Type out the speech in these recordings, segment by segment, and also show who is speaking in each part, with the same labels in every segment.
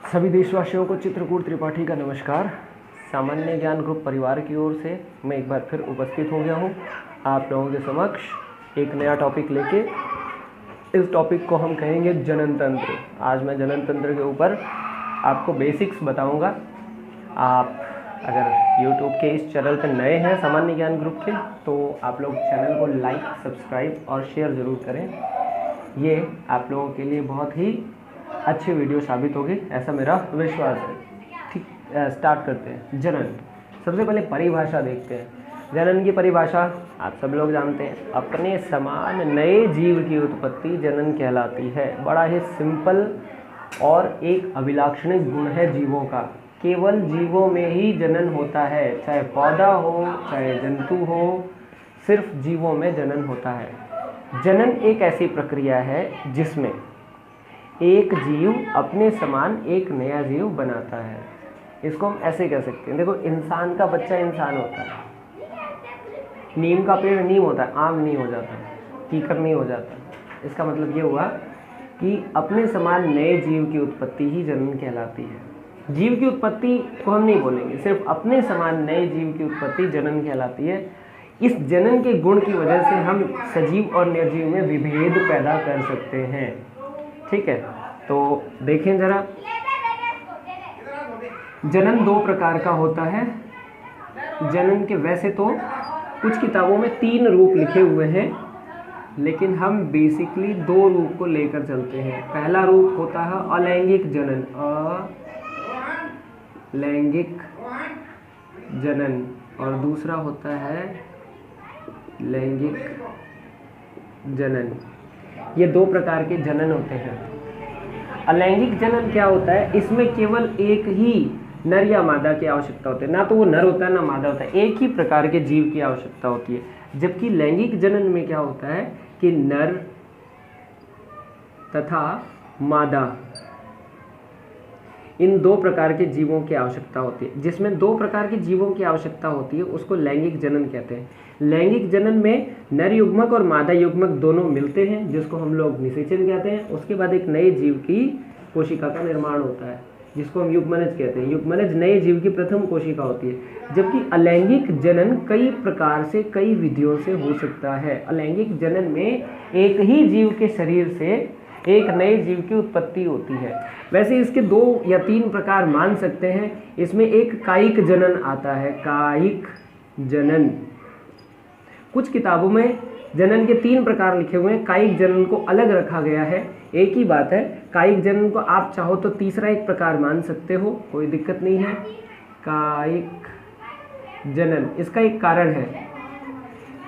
Speaker 1: सभी देशवासियों को चित्रकूट त्रिपाठी का नमस्कार। सामान्य ज्ञान ग्रुप परिवार की ओर से मैं एक बार फिर उपस्थित हो गया हूँ आप लोगों के समक्ष एक नया टॉपिक लेके। इस टॉपिक को हम कहेंगे जनन तंत्र। आज मैं जनन तंत्र के ऊपर आपको बेसिक्स बताऊंगा। आप अगर YouTube के इस चैनल पर नए हैं सामान्य ज्ञान ग्रुप के, तो आप लोग चैनल को लाइक, सब्सक्राइब और शेयर ज़रूर करें। ये आप लोगों के लिए बहुत ही अच्छी वीडियो साबित होगी, ऐसा मेरा विश्वास है। ठीक, स्टार्ट करते हैं। जनन, सबसे पहले परिभाषा देखते हैं। जनन की परिभाषा आप सब लोग जानते हैं, अपने समान नए जीव की उत्पत्ति जनन कहलाती है। बड़ा ही सिंपल और एक अभिलाक्षणिक गुण है जीवों का। केवल जीवों में ही जनन होता है, चाहे पौधा हो चाहे जंतु हो, सिर्फ जीवों में जनन होता है। जनन एक ऐसी प्रक्रिया है जिसमें एक जीव अपने समान एक नया जीव बनाता है। इसको हम ऐसे कह सकते हैं, देखो इंसान का बच्चा इंसान होता है, नीम का पेड़ नीम होता है, आम नहीं हो जाता, कीकर नहीं हो जाता। इसका मतलब ये हुआ कि अपने समान नए जीव की उत्पत्ति ही जनन कहलाती है। जीव की उत्पत्ति को हम नहीं बोलेंगे, सिर्फ अपने समान नए जीव की उत्पत्ति जनन कहलाती है। इस जनन के गुण की वजह से हम सजीव और निर्जीव में विभेद पैदा कर सकते हैं। ठीक है, तो देखें जरा, जनन दो प्रकार का होता है। जनन के वैसे तो कुछ किताबों में 3 रूप लिखे हुए हैं, लेकिन हम बेसिकली 2 रूप को लेकर चलते हैं। पहला रूप होता है अलैंगिक जनन, अलैंगिक जनन, और दूसरा होता है लैंगिक जनन। ये 2 प्रकार के जनन होते हैं। अलैंगिक जनन क्या होता है? इसमें केवल एक ही नर या मादा की आवश्यकता होती है, ना तो वो नर होता है ना मादा होता है, एक ही प्रकार के जीव की आवश्यकता होती है। जबकि लैंगिक जनन में क्या होता है कि नर तथा मादा, इन 2 प्रकार के जीवों की आवश्यकता होती है। जिसमें 2 प्रकार के जीवों की आवश्यकता होती है उसको लैंगिक जनन कहते हैं। लैंगिक जनन में नर युग्मक और मादा युग्मक दोनों मिलते हैं, जिसको हम लोग निषेचन कहते हैं। उसके बाद एक नए जीव की कोशिका का निर्माण होता है, जिसको हम युग्मनज कहते हैं। युग्मनज नए जीव की प्रथम कोशिका होती है। जबकि अलैंगिक जनन कई प्रकार से, कई विधियों से हो सकता है। अलैंगिक जनन में एक ही जीव के शरीर से एक नए जीव की उत्पत्ति होती है। वैसे इसके 2 या 3 प्रकार मान सकते हैं। इसमें एक कायिक जनन आता है, कायिक जनन। कुछ किताबों में जनन के 3 प्रकार लिखे हुए हैं, कायिक जनन को अलग रखा गया है। एक ही बात है, कायिक जनन को आप चाहो तो तीसरा एक प्रकार मान सकते हो, कोई दिक्कत नहीं है। कायिक जनन, इसका एक कारण है।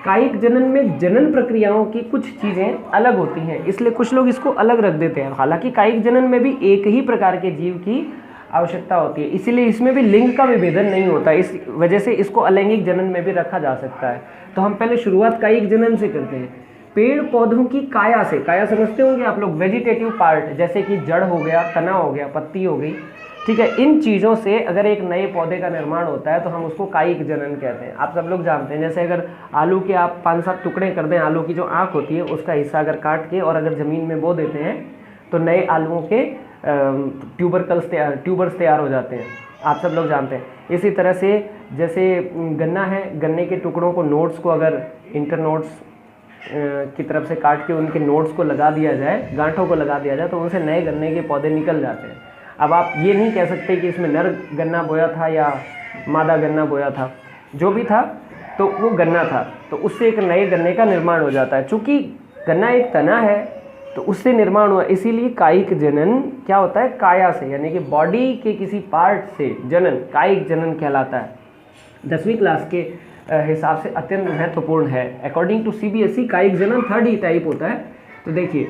Speaker 1: कायिक जनन में जनन प्रक्रियाओं की कुछ चीज़ें अलग होती हैं, इसलिए कुछ लोग इसको अलग रख देते हैं। हालांकि कायिक जनन में भी एक ही प्रकार के जीव की आवश्यकता होती है, इसीलिए इसमें भी लिंग का विभेदन नहीं होता। इस वजह से इसको अलैंगिक जनन में भी रखा जा सकता है। तो हम पहले शुरुआत कायिक जनन से करते हैं। पेड़ पौधों की काया से, काया समझते होंगे आप लोग, वेजिटेटिव पार्ट, जैसे कि जड़ हो गया, तना हो गया, पत्ती हो गई, ठीक है, इन चीज़ों से अगर एक नए पौधे का निर्माण होता है तो हम उसको कायिक जनन कहते हैं। आप सब लोग जानते हैं, जैसे अगर आलू के आप 5-7 टुकड़े कर दें, आलू की जो आँख होती है उसका हिस्सा अगर काट के और अगर ज़मीन में बो देते हैं तो नए आलूओं के ट्यूबर्स तैयार हो जाते हैं। आप सब लोग जानते हैं। इसी तरह से जैसे गन्ना है, गन्ने के टुकड़ों को, नोट्स को अगर इंटरनोट्स की तरफ से काट के उनके नोट्स को लगा दिया जाए, गांठों को लगा दिया जाए, तो उनसे नए गन्ने के पौधे निकल जाते हैं। अब आप ये नहीं कह सकते कि इसमें नर गन्ना बोया था या मादा गन्ना बोया था, जो भी था तो वो गन्ना था, तो उससे एक नए गन्ने का निर्माण हो जाता है। चूँकि गन्ना एक तना है तो उससे निर्माण हुआ, इसीलिए कायिक जनन क्या होता है? काया से, यानी कि बॉडी के किसी पार्ट से जनन कायिक जनन कहलाता है। 10वीं क्लास के हिसाब से अत्यंत महत्वपूर्ण है। अकॉर्डिंग टू CBSE कायिक जनन 3rd टाइप होता है। तो देखिए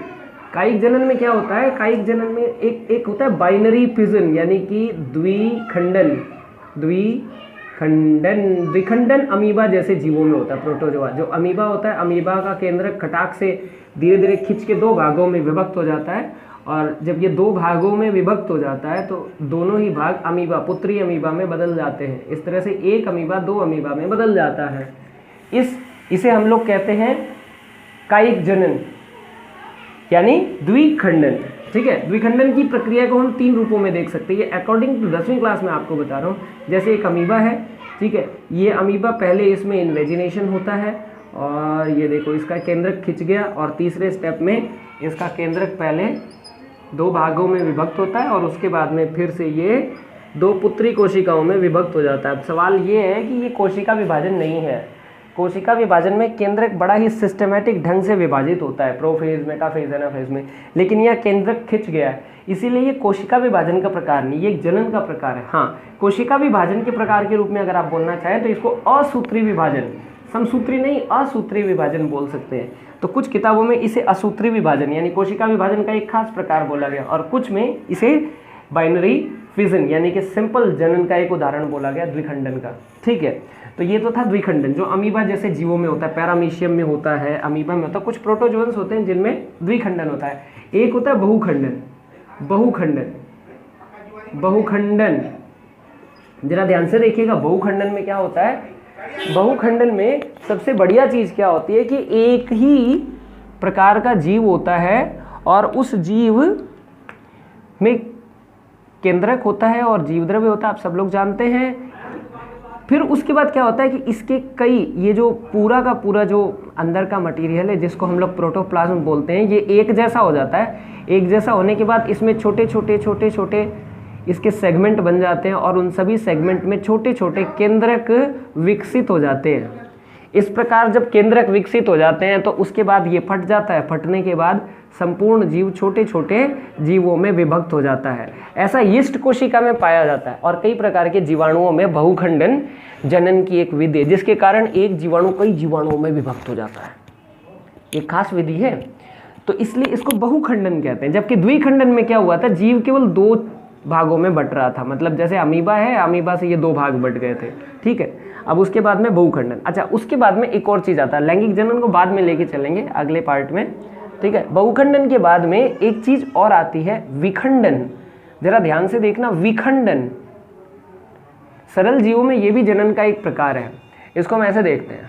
Speaker 1: कायिक जनन में क्या होता है? कायिक जनन में एक होता है बाइनरी फिजन, यानी कि द्विखंडन अमीबा जैसे जीवों में होता है। प्रोटोजोआ, जो अमीबा होता है, अमीबा का केंद्रक कटाक से धीरे धीरे खिंच के 2 भागों में विभक्त हो जाता है, और जब ये 2 भागों में विभक्त हो जाता है तो दोनों ही भाग अमीबा, पुत्री अमीबा में बदल जाते हैं। इस तरह से एक अमीबा 2 अमीबा में बदल जाता है। इसे हम लोग कहते हैं कायिक जनन, यानी द्विखंडन। ठीक है। द्विखंडन की प्रक्रिया को हम 3 रूपों में देख सकते हैं। ये अकॉर्डिंग टू 10वीं क्लास में आपको बता रहा हूँ। जैसे एक अमीबा है, ठीक है, ये अमीबा पहले इसमें इन्वेजिनेशन होता है और ये देखो इसका केंद्रक खिंच गया और तीसरे स्टेप में इसका केंद्रक पहले 2 भागों में विभक्त होता है और उसके बाद में फिर से ये 2 पुत्री कोशिकाओं में विभक्त हो जाता है। अब सवाल ये है कि ये कोशिका विभाजन नहीं है। कोशिका विभाजन में केंद्रक बड़ा ही सिस्टमेटिक ढंग से विभाजित होता है, प्रोफेज, मेटाफेज, एनाफेज में, लेकिन यह केंद्रक खिंच गया है, इसीलिए ये कोशिका विभाजन का प्रकार नहीं, ये एक जनन का प्रकार है। हाँ, कोशिका विभाजन के प्रकार के रूप में अगर आप बोलना चाहें तो इसको असूत्री विभाजन, समसूत्री नहीं असूत्री विभाजन बोल सकते हैं। तो कुछ किताबों में इसे असूत्री विभाजन यानी कोशिका विभाजन का एक खास प्रकार बोला गया और कुछ में इसे बाइनरी फिजन यानी कि सिंपल जनन का एक उदाहरण बोला गया, द्विखंडन का। ठीक है, तो ये तो था द्विखंडन जो अमीबा जैसे जीवों में होता है, पैरामीशियम में होता है, अमीबा में होता है, कुछ प्रोटोजोन्स होते हैं जिनमें द्विखंडन होता है। एक होता है बहुखंडन। बहुखंडन, बहुखंडन जरा ध्यान से देखिएगा, बहुखंडन में क्या होता है? बहुखंडन में सबसे बढ़िया चीज क्या होती है कि एक ही प्रकार का जीव होता है और उस जीव में केंद्रक होता है और जीवद्रव्य होता है, आप सब लोग जानते हैं। फिर उसके बाद क्या होता है कि इसके कई, ये जो पूरा का पूरा जो अंदर का मटेरियल है जिसको हम लोग प्रोटोप्लाज्म बोलते हैं, ये एक जैसा हो जाता है। एक जैसा होने के बाद इसमें छोटे छोटे छोटे छोटे इसके सेगमेंट बन जाते हैं और उन सभी सेगमेंट में छोटे छोटे केंद्रक विकसित हो जाते हैं। इस प्रकार जब केंद्रक विकसित हो जाते हैं तो उसके बाद ये फट जाता है। फटने के बाद संपूर्ण जीव छोटे छोटे जीवों में विभक्त हो जाता है। ऐसा यीस्ट कोशिका में पाया जाता है और कई प्रकार के जीवाणुओं में बहुखंडन जनन की एक विधि है जिसके कारण एक जीवाणु कई जीवाणुओं में विभक्त हो जाता है। एक खास विधि है, तो इसलिए इसको बहुखंडन कहते हैं। जबकि द्विखंडन में क्या हुआ था, जीव केवल 2 भागों में बट रहा था, मतलब जैसे अमीबा है, अमीबा से ये 2 भाग बट गए थे। ठीक है, अब उसके बाद में बहुखंडन। अच्छा, उसके बाद में एक और चीज़ आता है, लैंगिक जनन को बाद में लेके चलेंगे अगले पार्ट में। ठीक है, बहुखंडन के बाद में एक चीज़ और आती है, विखंडन। जरा ध्यान से देखना, विखंडन सरल जीवों में ये भी जनन का एक प्रकार है। इसको हम ऐसे देखते हैं,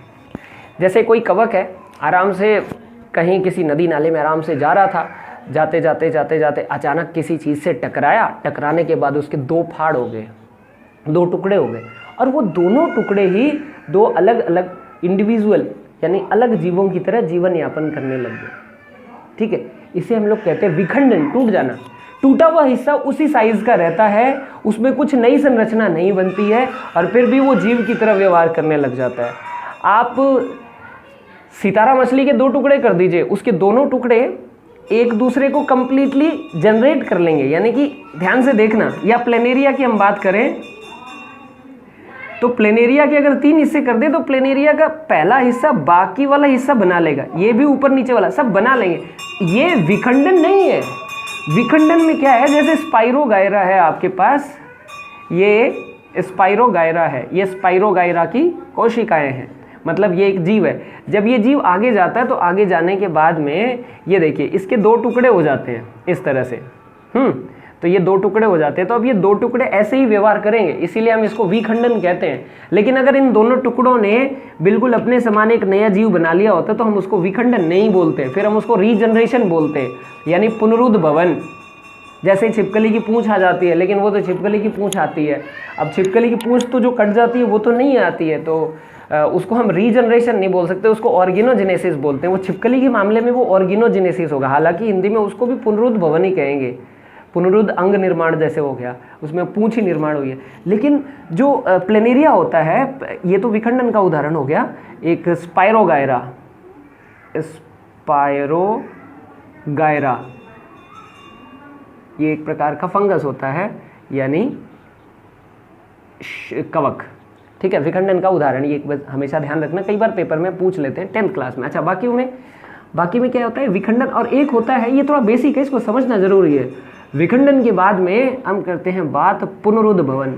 Speaker 1: जैसे कोई कवक है, आराम से कहीं किसी नदी नाले में आराम से जा रहा था, जाते जाते जाते जाते अचानक किसी चीज़ से टकराया। टकराने के बाद उसके 2 फाड़ हो गए, 2 टुकड़े हो गए और वो दोनों टुकड़े ही 2 अलग अलग इंडिविजुअल यानी अलग जीवों की तरह जीवन यापन करने लग गए। ठीक है, इसे हम लोग कहते हैं विखंडन, टूट जाना। टूटा हुआ हिस्सा उसी साइज का रहता है, उसमें कुछ नई संरचना नहीं बनती है और फिर भी वो जीव की तरह व्यवहार करने लग जाता है। आप सितारा मछली के 2 टुकड़े कर दीजिए, उसके दोनों टुकड़े एक दूसरे को कंप्लीटली जनरेट कर लेंगे, यानी कि ध्यान से देखना। या प्लेनेरिया की हम बात करें तो प्लेनेरिया के अगर 3 हिस्से कर दे तो प्लेनेरिया का पहला हिस्सा बाकी वाला हिस्सा बना लेगा, ये भी ऊपर नीचे वाला सब बना लेंगे। ये विखंडन नहीं है। विखंडन में क्या है, जैसे स्पाइरोगायरा है आपके पास, ये स्पाइरोगायरा है, ये स्पाइरोगायरा की कोशिकाएं हैं, मतलब ये एक जीव है। जब ये जीव आगे जाता है तो आगे जाने के बाद में ये देखिए इसके 2 टुकड़े हो जाते हैं इस तरह से। तो ये 2 टुकड़े हो जाते हैं, तो अब ये 2 टुकड़े ऐसे ही व्यवहार करेंगे, इसीलिए हम इसको विखंडन कहते हैं। लेकिन अगर इन दोनों टुकड़ों ने बिल्कुल अपने समान एक नया जीव बना लिया होता तो हम उसको विखंडन नहीं बोलते, फिर हम उसको रीजनरेशन बोलते हैं, यानी पुनरुद्भवन। जैसे छिपकली की पूंछ आ जाती है, लेकिन वो तो छिपकली की पूंछ आती है, अब छिपकली की पूंछ तो जो कट जाती है वो तो नहीं आती है, तो उसको हम रीजनरेशन नहीं बोल सकते, उसको ऑर्गेनोजेनेसिस बोलते हैं। वो छिपकली के मामले में वो ऑर्गेनोजेनेसिस होगा, हालांकि हिंदी में उसको भी पुनरुद्भवन ही कहेंगे। पुनरुद्ध अंग निर्माण जैसे हो गया, उसमें पूंछ ही निर्माण हुई है। लेकिन जो प्लेनेरिया होता है, ये तो विखंडन का उदाहरण हो गया। एक स्पाइरोगायरा, स्पाइरोगायरा ये एक प्रकार का फंगस होता है, यानी कवक। ठीक है, विखंडन का उदाहरण, ये बस हमेशा ध्यान रखना, कई बार पेपर में पूछ लेते हैं 10th क्लास में। अच्छा, बाकी में क्या होता है, विखंडन। और एक होता है, ये थोड़ा बेसिक है, इसको समझना जरूरी है। विखंडन के बाद में हम करते हैं बात पुनरुद्भवन।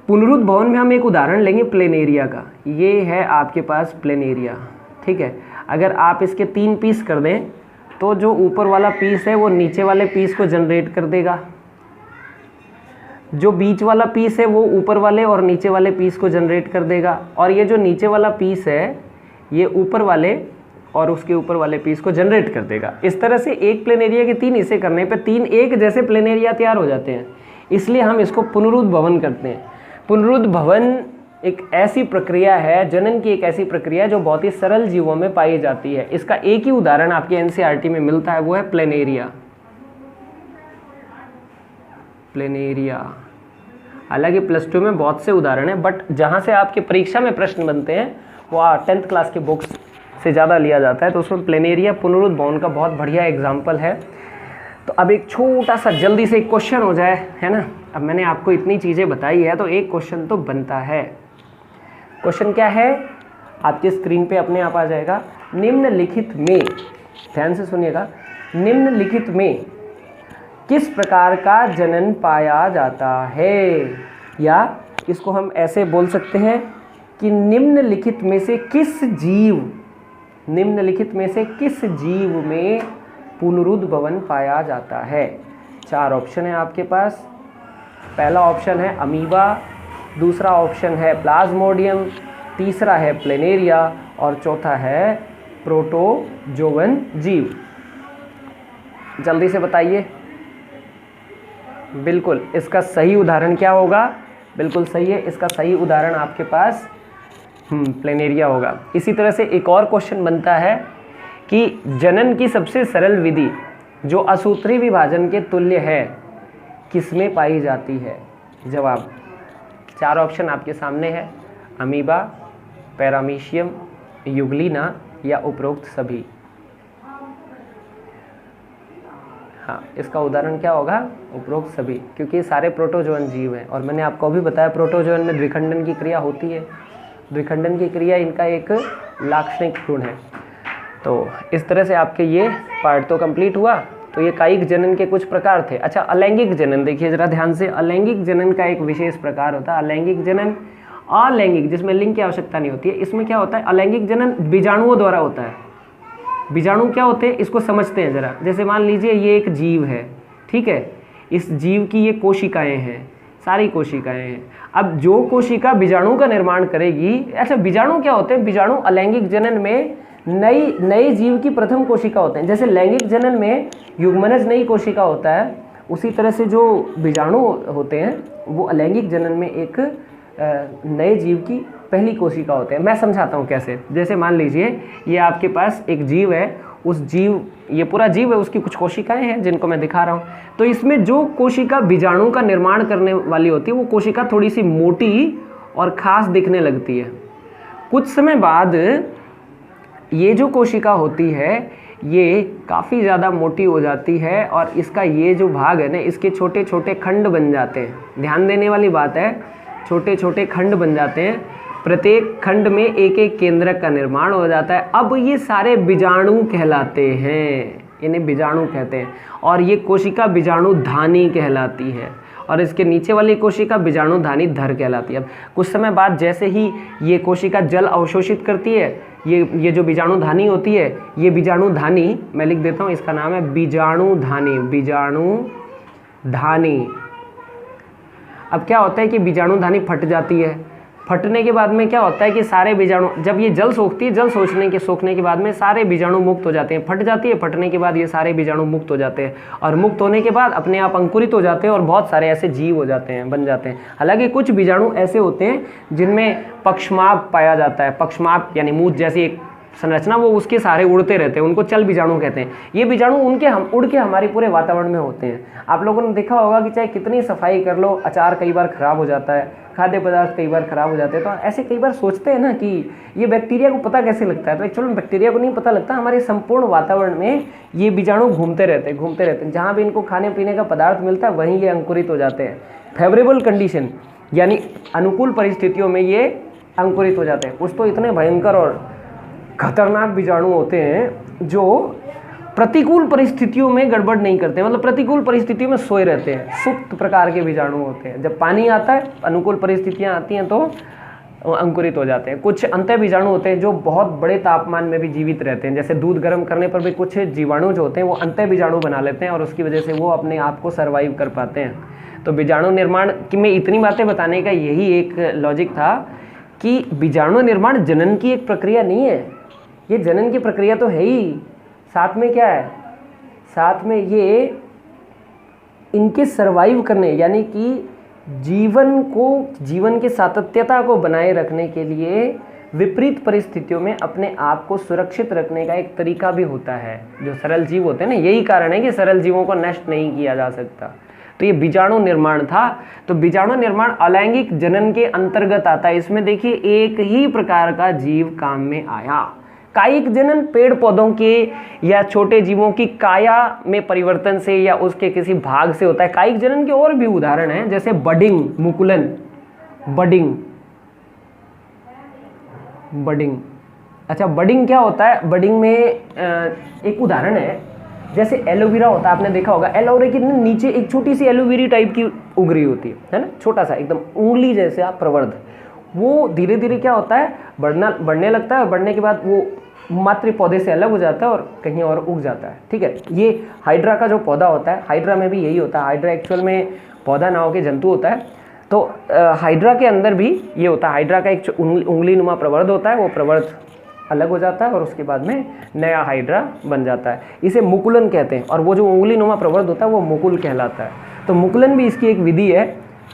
Speaker 1: पुनरुद्भवन में हम एक उदाहरण लेंगे प्लेनेरिया का। ये है आपके पास प्लेनेरिया। ठीक है, अगर आप इसके 3 पीस कर दें तो जो ऊपर वाला पीस है वो नीचे वाले पीस को जनरेट कर देगा, जो बीच वाला पीस है वो ऊपर वाले और नीचे वाले पीस को जनरेट कर देगा, और ये जो नीचे वाला पीस है ये ऊपर वाले और उसके ऊपर वाले पीस को जनरेट कर देगा। इस तरह से एक प्लेन एरिया के 3 हिस्से करने पे 3 एक जैसे प्लेन एरिया तैयार हो जाते हैं, इसलिए हम इसको पुनरुद्ध भवन करते हैं। पुनरुद्ध भवन एक ऐसी प्रक्रिया है, जनन की एक ऐसी प्रक्रिया है जो बहुत ही सरल जीवों में पाई जाती है। इसका एक ही उदाहरण आपके एनसीईआरटी में मिलता है, वो है प्लेनेरिया। प्लेनेरिया, हालांकि +2 में बहुत से उदाहरण हैं, बट जहाँ से आपके परीक्षा में प्रश्न बनते हैं वो 10th क्लास के बुक्स से ज़्यादा लिया जाता है, तो उसमें प्लेनेरिया पुनरुद्ध भवन का बहुत बढ़िया एग्जाम्पल है। तो अब एक छोटा सा जल्दी से एक क्वेश्चन हो जाए, है ना। अब मैंने आपको इतनी चीज़ें बताई है तो एक क्वेश्चन तो बनता है। क्वेश्चन क्या है, आपकी स्क्रीन पे अपने आप आ जाएगा। निम्नलिखित में, ध्यान से सुनिएगा, निम्नलिखित में किस प्रकार का जनन पाया जाता है, या इसको हम ऐसे बोल सकते हैं कि निम्नलिखित में से किस जीव, निम्नलिखित में से किस जीव में पुनरुद्ध भवन पाया जाता है। 4 ऑप्शन है आपके पास। पहला ऑप्शन है अमीबा, दूसरा ऑप्शन है प्लाज्मोडियम, तीसरा है प्लेनेरिया और चौथा है प्रोटोजोवन जीव। जल्दी से बताइए। बिल्कुल, इसका सही उदाहरण क्या होगा? बिल्कुल सही है, इसका सही उदाहरण आपके पास प्लेनेरिया होगा। इसी तरह से एक और क्वेश्चन बनता है कि जनन की सबसे सरल विधि जो असूत्री विभाजन के तुल्य है किसमें पाई जाती है? जवाब 4 ऑप्शन आपके सामने है, अमीबा, पैरामीशियम, युगलिना या उपरोक्त सभी। हाँ, इसका उदाहरण क्या होगा? उपरोक्त सभी, क्योंकि ये सारे प्रोटोजोअन जीव हैं। और मैंने आपको अभी बताया प्रोटोजोअन में द्विखंडन की क्रिया होती है। द्विखंडन की क्रिया इनका एक लाक्षणिक गुण है। तो इस तरह से आपके ये पार्ट तो कंप्लीट हुआ। तो ये कायिक जनन के कुछ प्रकार थे। अच्छा, अलैंगिक जनन देखिए जरा ध्यान से। अलैंगिक जनन का एक विशेष प्रकार होता है अलैंगिक जनन। अलैंगिक, जिसमें लिंग की आवश्यकता नहीं होती है, इसमें क्या होता है? अलैंगिक जनन बीजाणुओं द्वारा होता है। बीजाणु क्या होते हैं इसको समझते हैं जरा। जैसे मान लीजिए ये एक जीव है, ठीक है, इस जीव की ये कोशिकाएं हैं, सारी कोशिकाएं हैं। अब जो कोशिका बीजाणु का निर्माण करेगी, अच्छा बीजाणु क्या होते हैं? बीजाणु अलैंगिक जनन में नए जीव की प्रथम कोशिका होते हैं। जैसे लैंगिक जनन में युग्मनज नई कोशिका होता है, उसी तरह से जो बीजाणु होते हैं वो अलैंगिक जनन में एक नए जीव की पहली कोशिका होते हैं। मैं समझाता हूँ कैसे। जैसे मान लीजिए ये आपके पास एक जीव है, उस जीव, ये पूरा जीव है, उसकी कुछ कोशिकाएं हैं जिनको मैं दिखा रहा हूँ। तो इसमें जो कोशिका बीजाणु का निर्माण करने वाली होती है वो कोशिका थोड़ी सी मोटी और खास दिखने लगती है। कुछ समय बाद ये जो कोशिका होती है ये काफ़ी ज़्यादा मोटी हो जाती है और इसका ये जो भाग है ना, इसके छोटे छोटे खंड बन जाते हैं। ध्यान देने वाली बात है, छोटे छोटे खंड बन जाते हैं। प्रत्येक खंड में एक एक केंद्रक का निर्माण हो जाता है। अब ये सारे बीजाणु कहलाते हैं, इन्हें बीजाणु कहते हैं। और ये कोशिका बीजाणु धानी कहलाती है और इसके नीचे वाली कोशिका बीजाणु धानी धर कहलाती है। अब कुछ समय बाद जैसे ही ये कोशिका जल अवशोषित करती है, ये जो बीजाणु धानी होती है, ये बीजाणु धानी, मैं लिख देता हूँ, इसका नाम है बीजाणु धानी। बीजाणु धानी। अब क्या होता है कि बीजाणु धानी फट जाती है। फटने के बाद में क्या होता है कि सारे बीजाणु, जब ये जल सोखती है, जल सोखने के बाद में सारे बीजाणु मुक्त हो जाते हैं। फट जाती है, फटने के बाद ये सारे बीजाणु मुक्त हो जाते हैं और मुक्त होने के बाद अपने आप अंकुरित हो जाते हैं और बहुत सारे ऐसे जीव हो जाते हैं, बन जाते हैं। हालांकि कुछ बीजाणु ऐसे होते हैं जिनमें पक्षमाप पाया जाता है। पक्षमाप यानी मूंछ जैसी एक संरचना, वो उसके सहारे उड़ते रहते हैं, उनको चल बीजाणु कहते हैं। ये बीजाणु उड़ के हमारे पूरे वातावरण में होते हैं। आप लोगों ने देखा होगा कि चाहे कितनी सफाई कर लो, अचार कई बार खराब हो जाता है, खाद्य पदार्थ कई बार खराब हो जाते हैं। तो ऐसे कई बार सोचते हैं ना कि ये बैक्टीरिया को पता कैसे लगता है? तो एक्चुअली बैक्टीरिया को नहीं पता लगता, हमारे संपूर्ण वातावरण में ये बीजाणु घूमते रहते हैं। जहाँ भी इनको खाने पीने का पदार्थ मिलता है वहीं ये अंकुरित हो जाते हैं। फेवरेबल कंडीशन यानी अनुकूल परिस्थितियों में ये अंकुरित हो जाते हैं। कुछ तो इतने भयंकर और खतरनाक बीजाणु होते हैं जो प्रतिकूल परिस्थितियों में गड़बड़ नहीं करते, मतलब प्रतिकूल परिस्थितियों में सोए रहते हैं। सुप्त प्रकार के बीजाणु होते हैं। जब पानी आता है, अनुकूल परिस्थितियां आती हैं तो अंकुरित हो जाते हैं। कुछ अंतः बीजाणु होते हैं जो बहुत बड़े तापमान में भी जीवित रहते हैं। जैसे दूध गर्म करने पर भी कुछ जीवाणु जो होते हैं वो अंतः बीजाणु बना लेते हैं और उसकी वजह से वो अपने आप को सर्वाइव कर पाते हैं। तो बीजाणु निर्माण की में इतनी बातें बताने का यही एक लॉजिक था कि बीजाणु निर्माण जनन की एक प्रक्रिया नहीं है, ये जनन की प्रक्रिया तो है ही, साथ में क्या है, साथ में ये इनके सरवाइव करने यानी कि जीवन के सातत्यता को बनाए रखने के लिए विपरीत परिस्थितियों में अपने आप को सुरक्षित रखने का एक तरीका भी होता है। जो सरल जीव होते हैं ना, यही कारण है कि सरल जीवों को नष्ट नहीं किया जा सकता। तो ये बीजाणु निर्माण था। तो बीजाणु निर्माण अलैंगिक जनन के अंतर्गत आता है। इसमें देखिए एक ही प्रकार का जीव काम में आया। कायिक जनन पेड़ पौधों के या छोटे जीवों की काया में परिवर्तन से या उसके किसी भाग से होता है। कायिक जनन के और भी उदाहरण हैं, जैसे बडिंग, मुकुलन, बडिंग। अच्छा, बडिंग क्या होता है? बडिंग में एक उदाहरण है, जैसे एलोवेरा होता है, आपने देखा होगा। एलोवेरा के नीचे एक छोटी सी एलोवेरी टाइप की उग रही होती है ना, छोटा सा एकदम उंगली जैसे आप प्रवर्ध। वो धीरे धीरे क्या होता है, बढ़ने लगता है, और बढ़ने के बाद वो मात्र पौधे से अलग हो जाता है और कहीं और उग जाता है। ठीक है, ये हाइड्रा का जो पौधा होता है, हाइड्रा में भी यही होता है। हाइड्रा एक्चुअल में पौधा ना होकर जंतु होता है। तो हाइड्रा के अंदर भी ये होता है। हाइड्रा का एक उंगली नुमा प्रवर्ध होता है, वो प्रवर्ध अलग हो जाता है और उसके बाद में नया हाइड्रा बन जाता है। इसे मुकुलन कहते हैं, और वो जो उंगली नुमा प्रवर्ध होता है वो मुकुल कहलाता है। तो मुकुलन भी इसकी एक विधि है।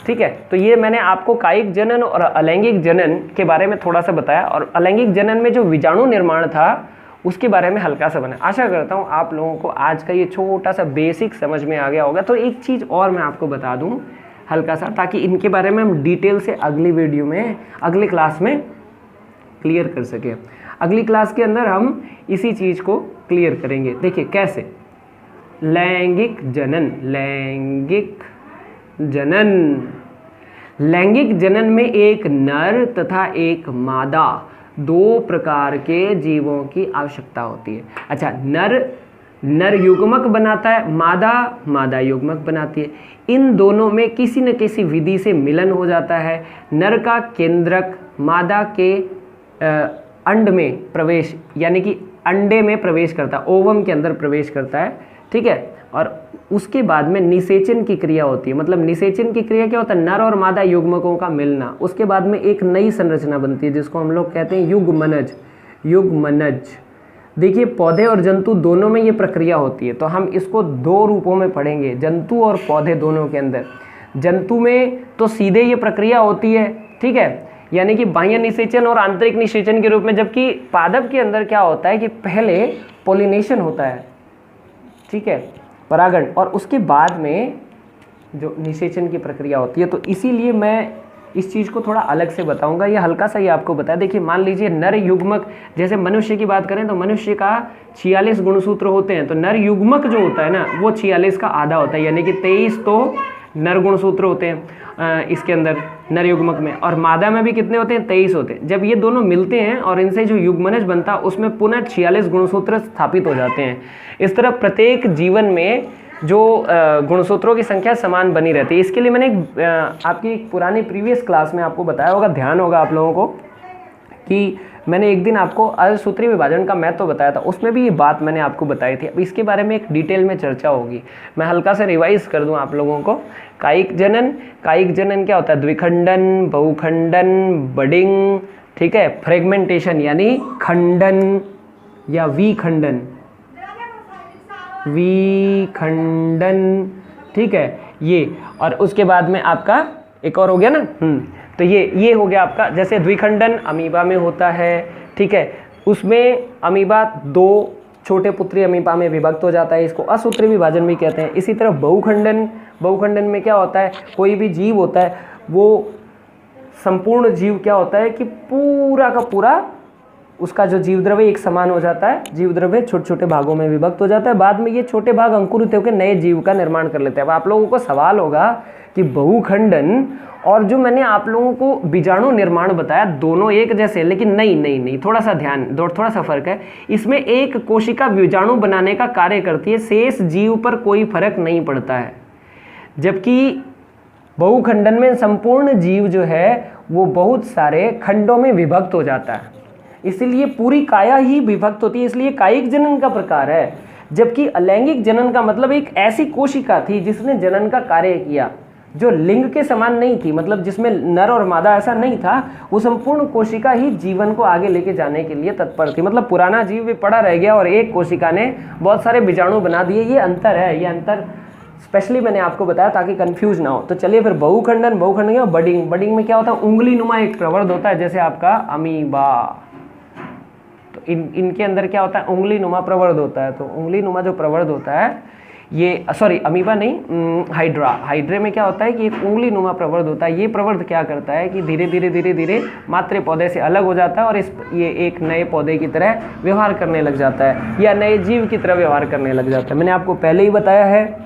Speaker 1: ठीक है, तो ये मैंने आपको कायिक जनन और अलैंगिक जनन के बारे में थोड़ा सा बताया, और अलैंगिक जनन में जो बीजाणु निर्माण था उसके बारे में हल्का सा बना। आशा करता हूँ आप लोगों को आज का ये छोटा सा बेसिक समझ में आ गया होगा। तो एक चीज़ और मैं आपको बता दूँ हल्का सा, ताकि इनके बारे में हम डिटेल से अगली वीडियो में, अगली क्लास में क्लियर कर सकें। अगली क्लास के अंदर हम इसी चीज़ को क्लियर करेंगे। देखिए कैसे लैंगिक जनन, लैंगिक जनन में एक नर तथा एक मादा, दो प्रकार के जीवों की आवश्यकता होती है। अच्छा, नर युग्मक बनाता है, मादा युग्मक बनाती है। इन दोनों में किसी न किसी विधि से मिलन हो जाता है। नर का केंद्रक मादा के अंड में प्रवेश, यानी कि अंडे में प्रवेश करता है, ओवम के अंदर प्रवेश करता है। ठीक है, और उसके बाद में निषेचन की क्रिया होती है। मतलब निषेचन की क्रिया क्या होता है, नर और मादा युग्मकों का मिलना। उसके बाद में एक नई संरचना बनती है जिसको हम लोग कहते हैं युग्मनज। देखिए पौधे और जंतु दोनों में ये प्रक्रिया होती है। तो हम इसको दो रूपों में पढ़ेंगे, जंतु और पौधे दोनों के अंदर। जंतु में तो सीधे ये प्रक्रिया होती है, ठीक है, यानी कि बाह्य निषेचन और आंतरिक निषेचन के रूप में। जबकि पादप के अंदर क्या होता है कि पहले पोलिनेशन होता है, ठीक है, परागण, और उसके बाद में जो निषेचन की प्रक्रिया होती है। तो इसीलिए मैं इस चीज़ को थोड़ा अलग से बताऊंगा। ये हल्का सा ही आपको बताया। देखिए मान लीजिए नर युग्मक, जैसे मनुष्य की बात करें तो मनुष्य का 46 गुणसूत्र होते हैं। तो नर युग्मक जो होता है ना, वो 46 का आधा होता है, यानी कि 23 तो नर गुणसूत्र होते हैं इसके अंदर नर युग्मक में, और मादा में भी कितने होते हैं, 23 होते हैं। जब ये दोनों मिलते हैं और इनसे जो युग्मनज बनता है उसमें पुनः 46 गुणसूत्र स्थापित हो जाते हैं। इस तरह प्रत्येक जीवन में जो गुणसूत्रों की संख्या समान बनी रहती है। इसके लिए मैंने आपकी पुरानी प्रीवियस क्लास में आपको बताया होगा, ध्यान होगा आप लोगों को, कि मैंने एक दिन आपको असूत्री विभाजन का महत्व बताया था। उसमें भी ये बात मैंने आपको बताई थी। अब इसके बारे में एक डिटेल में चर्चा होगी। मैं हल्का से रिवाइज कर दूं आप लोगों को। कायिक जनन क्या होता है, द्विखंडन, बहुखंडन, बडिंग, ठीक है, फ्रेगमेंटेशन यानी खंडन या विखंडन, ठीक है ये। और उसके बाद में आपका एक और हो गया ना, तो ये हो गया आपका, जैसे द्विखंडन अमीबा में होता है, ठीक है, उसमें अमीबा 2 छोटे पुत्री अमीबा में विभक्त हो जाता है, इसको असूत्री विभाजन भी कहते हैं। इसी तरह बहुखंडन में क्या होता है, कोई भी जीव होता है वो संपूर्ण जीव क्या होता है कि पूरा का पूरा उसका जो जीव द्रव्य एक समान हो जाता है, जीव द्रव्य छोटे छोटे भागों में विभक्त हो जाता है। बाद में ये छोटे भाग अंकुरित होकर नए जीव का निर्माण कर लेते हैं। अब आप लोगों को सवाल होगा कि बहुखंडन और जो मैंने आप लोगों को बीजाणु निर्माण बताया दोनों एक जैसे, लेकिन नहीं, थोड़ा सा फर्क है। इसमें एक कोशिका बीजाणु बनाने का कार्य करती है, शेष जीव पर कोई फर्क नहीं पड़ता है। जबकि बहुखंडन में संपूर्ण जीव जो है वो बहुत सारे खंडों में विभक्त हो जाता है, इसलिए पूरी काया ही विभक्त होती है, इसलिए कायिक जनन का प्रकार है। जबकि अलैंगिक जनन का मतलब एक ऐसी कोशिका थी जिसने जनन का कार्य किया, जो लिंग के समान नहीं थी, मतलब जिसमें नर और मादा ऐसा नहीं था, वो संपूर्ण कोशिका ही जीवन को आगे लेके जाने के लिए तत्पर थी। मतलब पुराना जीव भी पड़ा रह गया और एक कोशिका ने बहुत सारे बीजाणु बना दिए। ये अंतर है, ये अंतर स्पेशली मैंने आपको बताया ताकि कंफ्यूज ना हो। तो चलिए फिर बहुखंडन, बहुखंडन और बडिंग। बडिंग में क्या होता है, उंगली नुमा एक प्रवर्ध होता है, जैसे आपका अमीबा। तो इनके अंदर क्या होता है, उंगली नुमा प्रवर्ध होता है। तो उंगली नुमा जो प्रवर्ध होता है ये, सॉरी अमीबा नहीं, हाइड्रा। हाइड्रे में क्या होता है कि एक उंगली नुमा प्रवर्ध होता है। ये प्रवर्ध क्या करता है कि धीरे धीरे धीरे धीरे मात्र पौधे से अलग हो जाता है और ये एक नए पौधे की तरह व्यवहार करने लग जाता है या नए जीव की तरह व्यवहार करने लग जाता है। मैंने आपको पहले ही बताया है,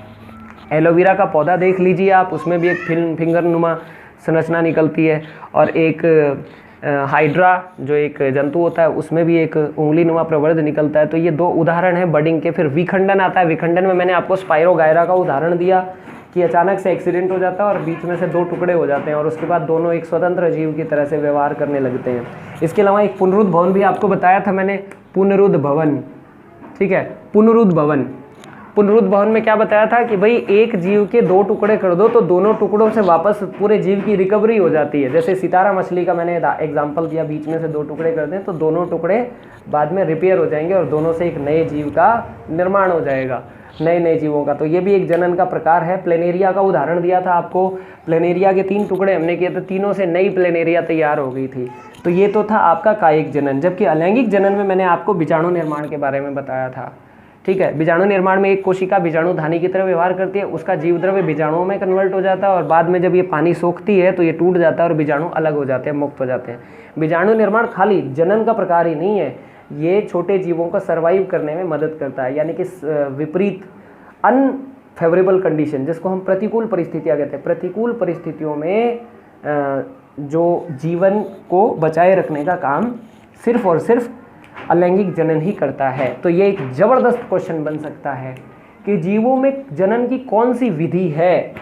Speaker 1: एलोवेरा का पौधा देख लीजिए आप, उसमें भी एक फिंगर नुमा संरचना निकलती है और एक हाइड्रा जो एक जंतु होता है उसमें भी एक उंगली नुमा प्रवर्ध निकलता है। तो ये दो उदाहरण हैं बडिंग के। फिर विखंडन आता है। विखंडन में मैंने आपको स्पाइरोगायरा का उदाहरण दिया कि अचानक से एक्सीडेंट हो जाता है और बीच में से दो टुकड़े हो जाते हैं और उसके बाद दोनों एक स्वतंत्र जीव की तरह से व्यवहार करने लगते हैं। इसके अलावा एक पुनरुद्ध भवन भी आपको बताया था मैंने, पुनरुद्ध भवन, ठीक है, पुनरुद्ध भवन। पुनरुद्ध भवन में क्या बताया था कि भाई एक जीव के दो टुकड़े कर दो तो दोनों टुकड़ों से वापस पूरे जीव की रिकवरी हो जाती है। जैसे सितारा मछली का मैंने एग्जांपल दिया, बीच में से दो टुकड़े कर दें तो दोनों टुकड़े बाद में रिपेयर हो जाएंगे और दोनों से एक नए जीव का निर्माण हो जाएगा, नए जीवों का। तो ये भी एक जनन का प्रकार है। प्लेनेरिया का उदाहरण दिया था आपको, प्लेनेरिया के 3 टुकड़े हमने किए तो तीनों से नई प्लेनेरिया तैयार हो गई थी। तो ये तो था आपका कायिक जनन। जबकि अलैंगिक जनन में मैंने आपको बीजाणु निर्माण के बारे में बताया था, ठीक है। बीजाणु निर्माण में एक कोशिका बीजाणु धानी की तरह व्यवहार करती है, उसका जीव द्रव्य बीजाणुओं में कन्वर्ट हो जाता है और बाद में जब ये पानी सोखती है तो ये टूट जाता है और बीजाणु अलग हो जाते हैं, मुक्त हो जाते हैं। बीजाणु निर्माण खाली जनन का प्रकार ही नहीं है, ये छोटे जीवों को सर्वाइव करने में मदद करता है। यानी कि विपरीत अनफेवरेबल कंडीशन, जिसको हम प्रतिकूल परिस्थितियाँ कहते हैं, प्रतिकूल परिस्थितियों में जो जीवन को बचाए रखने का काम सिर्फ और सिर्फ अलैंगिक जनन ही करता है। तो ये एक जबरदस्त क्वेश्चन बन सकता है कि जीवों में जनन की कौन सी विधि है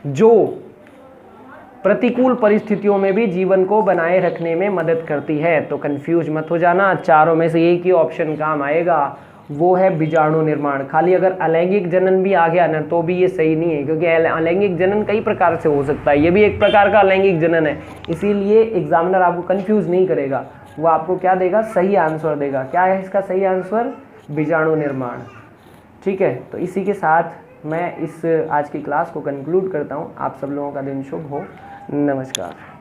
Speaker 1: जो प्रतिकूल परिस्थितियों में भी जीवन को बनाए रखने में मदद करती है। तो कंफ्यूज मत हो जाना, चारों में से एक ही ऑप्शन काम आएगा, वो है बीजाणु निर्माण। खाली अगर अलैंगिक जनन भी आ गया ना तो भी ये सही नहीं है, क्योंकि अलैंगिक जनन कई प्रकार से हो सकता है, ये भी एक प्रकार का अलैंगिक जनन है। इसीलिए एग्जामिनर आपको कंफ्यूज नहीं करेगा, वो आपको क्या देगा, सही आंसर देगा। क्या है इसका सही आंसर, बीजाणु निर्माण, ठीक है। तो इसी के साथ मैं इस आज की क्लास को कंक्लूड करता हूँ। आप सब लोगों का दिन शुभ हो। नमस्कार।